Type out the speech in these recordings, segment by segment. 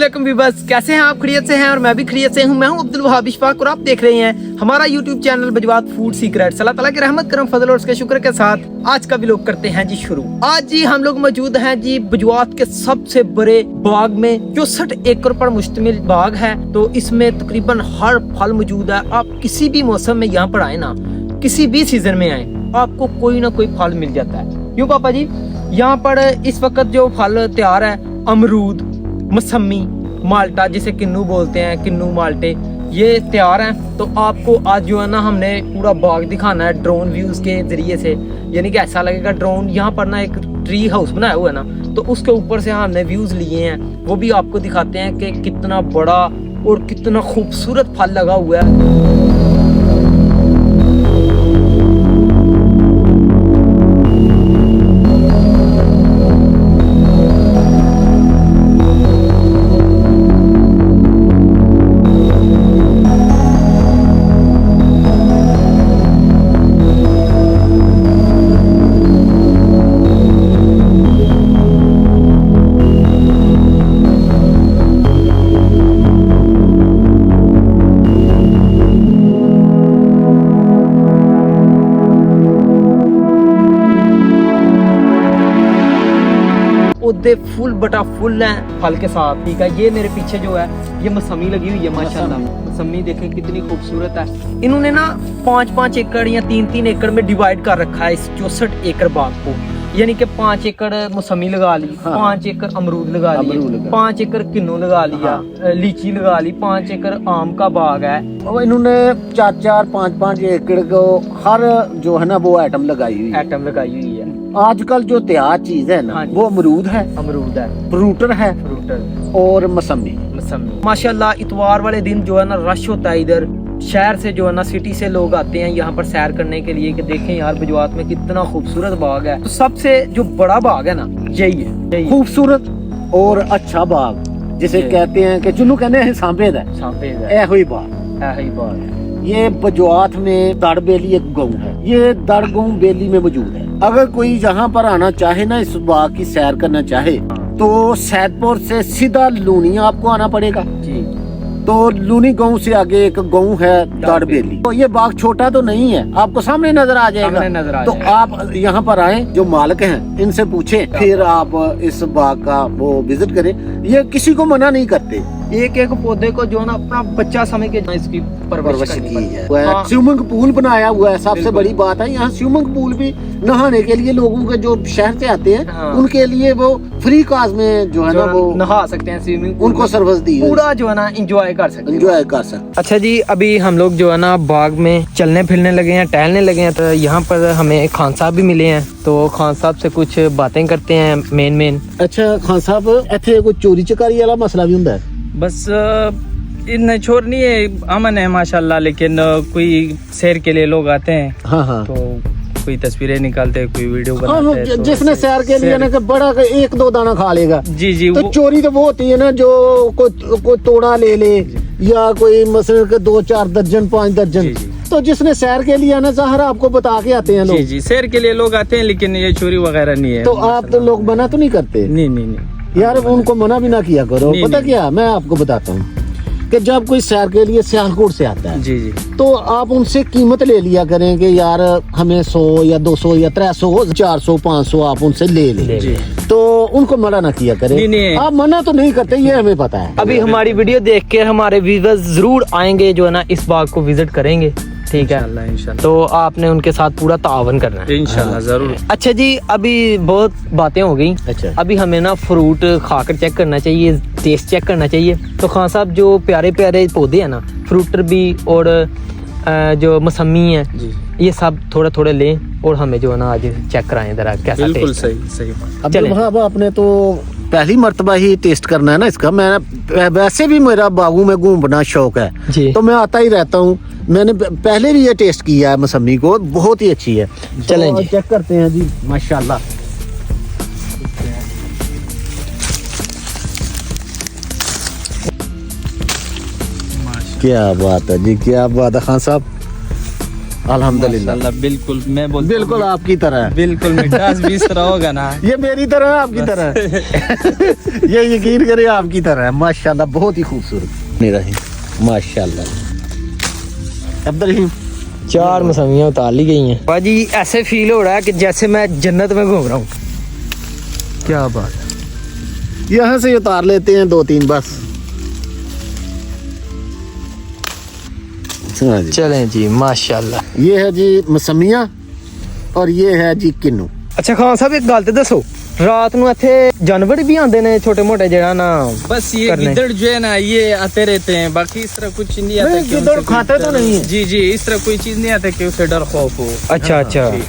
अस्सलामुअलैकुम व्यूअर्स, कैसे हैं आप? खैरियत से हैं और मैं भी खैरियत से हूं। मैं हूं अब्दुल वहाब इशफाक और आप देख रहे हैं हमारा यूट्यूब चैनल बजवात फूड सीक्रेट्स। अल्लाह ताला की रहमत करम फजल और उसके शुक्र के साथ आज का व्लॉग करते हैं जी शुरू। आज जी हम लोग मौजूद हैं जी बजवात के सबसे बड़े बाग में। 64 एकड़ पर मुश्तमिल बाग है, तो इसमें तकरीबन हर फल मौजूद है। आप किसी भी मौसम में यहाँ पर आए ना, किसी भी सीजन में आए, आपको कोई ना कोई फल मिल जाता है। क्यों पापा जी? यहाँ पर इस वक्त जो फल तैयार है, अमरूद, मौसमी, माल्टा जिसे किन्नू बोलते हैं, किन्नू माल्टे, ये तैयार हैं। तो आपको आज जो है ना हमने पूरा बाग दिखाना है ड्रोन व्यूज के जरिए से। यानी कि ऐसा लगेगा ड्रोन, यहाँ पर ना एक ट्री हाउस बनाया हुआ है ना, तो उसके ऊपर से हमने व्यूज लिए हैं, वो भी आपको दिखाते हैं कि कितना बड़ा और कितना खूबसूरत फल लगा हुआ है। पौधे फुल बटा फुल हैं फल के साथ, ठीक है। ये मेरे पीछे जो है ये मौसमी लगी हुई है, माशाल्लाह। मौसमी देखें कितनी खूबसूरत है। इन्होंने ना 5-5 एकड़ या 3-3 एकड़ में डिवाइड कर रखा है इस 64 एकड़ बाग को। यानी कि 5 एकड़ मौसमी लगा ली, 5 एकड़ अमरूद लगा ली, 5 एकड़ किन्नू लगा लिया, लीची लगा ली, 5 एकड़ आम का बाग है। और इन्होंने 4-4, 5-5 एकड़ को हर जो है ना वो आइटम लगाई हुई है। आजकल जो तैयार चीज है ना वो अमरूद है, फ्रूटर है और मौसमी। माशाल्लाह इतवार वाले दिन जो है ना रश होता है इधर। शहर से जो है ना, सिटी से लोग आते हैं यहाँ पर सैर करने के लिए कि देखें यार बजवात में कितना खूबसूरत बाग है। तो सबसे जो बड़ा बाग है ना यही है, खूबसूरत और अच्छा बाग जिसे कहते हैं कि चुनू कहने हैं सांपेद है, ऐ बाग। ये बजवात में दड़ बेली एक गाँव है, ये दड़ गाँव बेली में मौजूद है। अगर कोई यहाँ पर आना चाहे ना, इस बाग की सैर करना चाहे, तो सैदपुर से सीधा लूनी आपको आना पड़ेगा जी। तो लूनी गांव से आगे एक गांव है दड़ बेली। तो ये बाग छोटा तो नहीं है, आपको सामने नजर आ जाएगा। तो आप यहाँ पर आए, जो मालिक हैं इनसे पूछें, फिर आप इस बाग का वो विजिट करें। ये किसी को मना नहीं करते। एक पौधे को जो ना अपना बच्चा समझ के इसकी परवरिश की है। स्विमिंग पूल बनाया हुआ है, सबसे बड़ी बात है। यहाँ स्विमिंग पूल भी नहाने के लिए लोगों के जो शहर से आते हैं उनके लिए वो फ्री कास्ट में जो है ना वो नहा सकते हैं। स्विमिंग उनको सर्विस दी, पूरा जो है ना एंजॉय कर सकते हैं। अच्छा जी, अभी हम लोग जो है ना बाग में चलने फिरने लगे हैं, टहलने लगे हैं। तो यहाँ पर हमें खान साहब भी मिले हैं, तो खान साहब से कुछ बातें करते हैं मेन। अच्छा खान साहब, इत्थे कोई चोरी चकारी वाला मसला भी हुंदा है? बस इतने छोर नहीं है, अमन है माशाल्लाह। लेकिन कोई सैर के लिए लोग आते हैं, तो कोई तस्वीरें निकालते हैं, कोई वीडियो बनाते हैं। तो जिसने सैर के लिए ना बड़ा 1-2 दाना खा लेगा जी। तो चोरी तो वो होती है ना, जो कोई तोड़ा ले या कोई मसलन के 2-4 दर्जन 5 दर्जन। तो जिसने सैर के लिए ना ज़ाहिर आपको बता के आते हैं लोग। जी, सैर के लिए लोग आते हैं, लेकिन ये चोरी वगैरह नहीं है। तो आप तो लोग मना तो नहीं करते? नहीं यार उनको मना भी ना किया करो। पता क्या, मैं आपको बताता हूँ कि जब कोई सैर के लिए सियालकोट से आता है जी, तो आप उनसे कीमत ले लिया करें कि यार हमें 100 या 200 या 300 400 500 आप उनसे ले लें। तो उनको मना ना किया करें। आप मना तो नहीं करते, ये हमें पता है। अभी हमारी वीडियो देख के हमारे व्यूअर्स जरूर आएंगे, जो है ना इस बाग को विजिट करेंगे, ठीक है। इंशाल्लाह। तो आपने उनके साथ पूरा तावन करना है इंशाल्लाह, जरूर। अच्छा जी, अभी बहुत बातें हो गई। अच्छा, अभी हमें ना फ्रूट खाकर चेक करना चाहिए, टेस्ट चेक करना चाहिए। तो खान साहब, जो प्यारे प्यारे पौधे हैं ना, फ्रूटर भी और जो मौसमी है, ये सब थोड़ा लें और हमें जो है ना आज चेक कराएं जरा कैसा। बिल्कुल सही। अब आपने तो पहली मर्तबा ही टेस्ट करना है ना इसका। मैं वैसे भी मेरा बागों में घूमना शौक है जी, तो मैं आता ही रहता हूँ। मैंने पहले भी ये टेस्ट किया है मौसमी को, बहुत ही अच्छी है। चलें जी, चेक करते हैं जी। माशाल्लाह, क्या बात है जी, क्या बात है खान साहब। अल्हम्दुलिल्लाह। माशाल्लाह, बिल्कुल मैं बोलता हूँ, बिल्कुल आपकी तरह है। बिल्कुल मिठास भी इस तरह होगा ना। ये मेरी तरह है, आपकी तरह है। ये यकीन करें आपकी तरह है माशाल्लाह, बहुत ही खूबसूरत नहीं रही माशाल्लाह। अब्दुल 4 मौसमियाँ उतार ली गई हैं भाजी। ऐसे फील हो रहा है कि जैसे मैं जन्नत में घूम रहा हूँ। क्या बात है। यहाँ से उतार लेते हैं 2-3 बस। हाँ जी। चलें जी माशाल्लाह। ये है जी मसमिया और ये है जी किन्नू। अच्छा खान साहब एक गल ते दसो, रात ਨੂੰ ਇੱਥੇ जानवर भी आते ने छोटे मोटे ਜਿਹੜਾ ना बस ये करने। गिद्दड़ जो है ना ये आते रहते हैं, बाकी इस तरह कुछ नहीं आता नहीं, कि गिद्दड़ उनसे कोई खाते तो डर- नहीं है। जी जी, इस तरह कोई चीज नहीं आता कि उसे डर खौफ हो। अच्छा अच्छा, जी।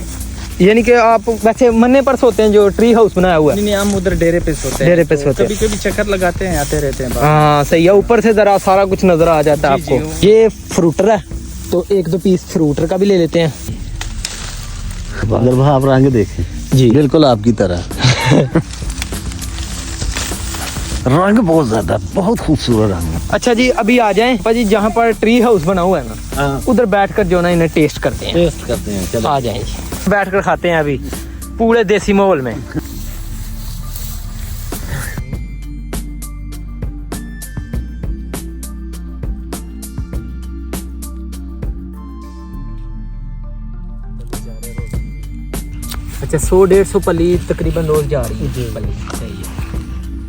यानी कि आप वैसे मन्ने पर सोते हैं जो ट्री हाउस बनाया हुआ है। नहीं नहीं, हम उधर डेरे पे सोते हैं। डेरे पे तो सोते हैं। कभी कभी चक्कर लगाते हैं, आते रहते हैं बाहर। हाँ सही है, ऊपर से जरा सारा कुछ नजर आ जाता है जी, आपको। जी, ये फ्रूटर है तो 1-2 पीस फ्रूटर का भी ले लेते हैं अगर आप रंग देखें जी। बिल्कुल आपकी तरह। रंग बहुत ज्यादा, बहुत खूबसूरत रंग है। अच्छा जी, अभी आ जाएं भाजी जहाँ पर ट्री हाउस बना हुआ है ना, हाँ, उधर बैठकर जो ना इन्हें टेस्ट करते हैं। टेस्ट करते हैं। चलो आ जाएं जी, बैठकर खाते हैं अभी पूरे देसी माहौल में। अच्छा 100-150 पली तकरीबन रोज जा रही है पली, सही है।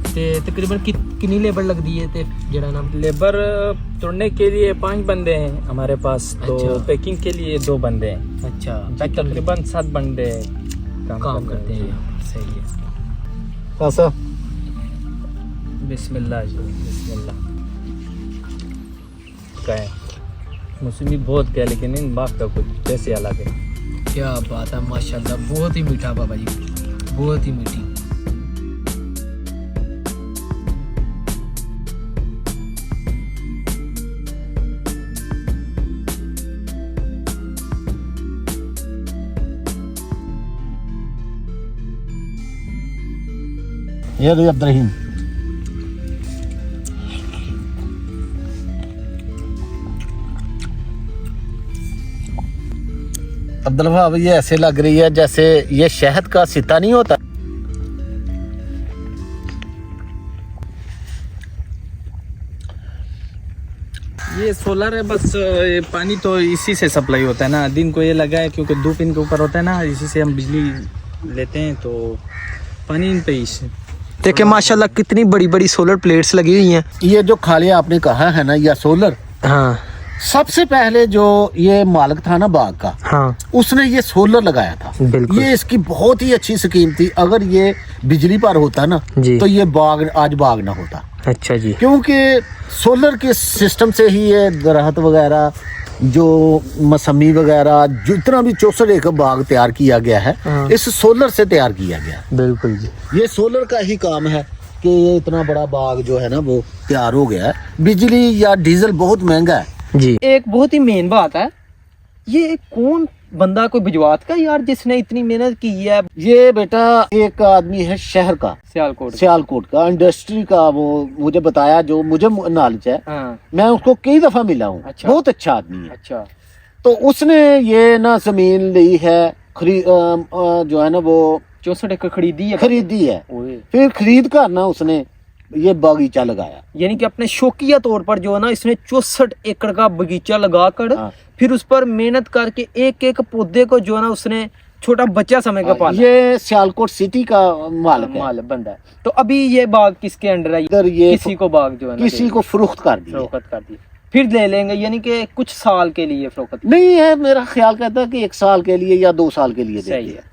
ते तकरीबन कितनी लेबर लगती है ते जेड़ा नाम लेबर तोड़ने के लिए 5 बंदे हैं हमारे पास, तो अच्छा। पैकिंग के लिए 2 बंदे हैं। अच्छा तकरीबन 7 बंदे काम करते हैं। सही है। कैसा? बिस्मिल्लाह जी, बिस्मिल्लाह। क्या है, मौसमी बहुत क्या, लेकिन इन बाग का कुछ जैसे अलग है। क्या बात है माशाल्लाह, बहुत ही मीठा बाबा जी, बहुत ही मीठी। ये रही अब्दुल। अब्दुल भाई ये ऐसे लग रही है जैसे ये शहद का सिता नहीं होता। ये सोलर है बस, ये पानी तो इसी से सप्लाई होता है ना। दिन को ये लगा है क्योंकि धूप इनके ऊपर होता है ना, इसी से हम बिजली लेते हैं, तो पानी इन पे ही से। देखिए माशाल्लाह कितनी बड़ी बड़ी सोलर प्लेट्स लगी हुई हैं। ये जो खाली आपने कहा है ना या सोलर, हाँ सबसे पहले जो ये मालिक था ना बाग का, हाँ उसने ये सोलर लगाया था। बिल्कुल। ये इसकी बहुत ही अच्छी स्कीम थी। अगर ये बिजली पर होता ना जी। तो ये बाग आज बाग ना होता, अच्छा जी। क्योंकि सोलर के सिस्टम से ही ये दरख्त वगैरह जो मौसमी वगैरह जितना भी 64 एकड़ बाग तैयार किया गया है, हाँ। इस सोलर से तैयार किया गया है। बिल्कुल जी। ये सोलर का ही काम है कि ये इतना बड़ा बाग जो है ना वो तैयार हो गया है। बिजली या डीजल बहुत महंगा है जी। एक बहुत ही मेन बात है, ये कौन बंदा कोई भिजवात का यार जिसने इतनी मेहनत की है। ये बेटा एक आदमी है शहर का, सियालकोट का इंडस्ट्री का, वो मुझे बताया, जो मुझे नॉलेज है। हाँ। मैं उसको कई दफा मिला हूँ। अच्छा। बहुत अच्छा आदमी है। अच्छा। तो उसने ये ना जमीन ली है, जो है ना वो 64 एकड़ खरीदी है। खरीदी है, ओए। फिर खरीद कर ना उसने ये बागीचा लगाया। यानी कि अपने शौकिया तौर पर जो है ना इसने 64 एकड़ का बगीचा लगाकर हाँ। फिर उस पर मेहनत करके एक एक पौधे को जो है ना उसने छोटा बच्चा समय का पाला। ये सियालकोट सिटी का मालिक है। माल बंदा है। तो अभी ये बाग किसके अंडर है? इधर ये किसी को बाग जो है ना किसी को फरोख्त कर दिया। फरोख्त कर दी, फिर ले लेंगे, यानी कि कुछ साल के लिए फरोख्त। नहीं है, मेरा ख्याल कहता है कि 1 साल के लिए या 2 साल के लिए सही देते है। हैं।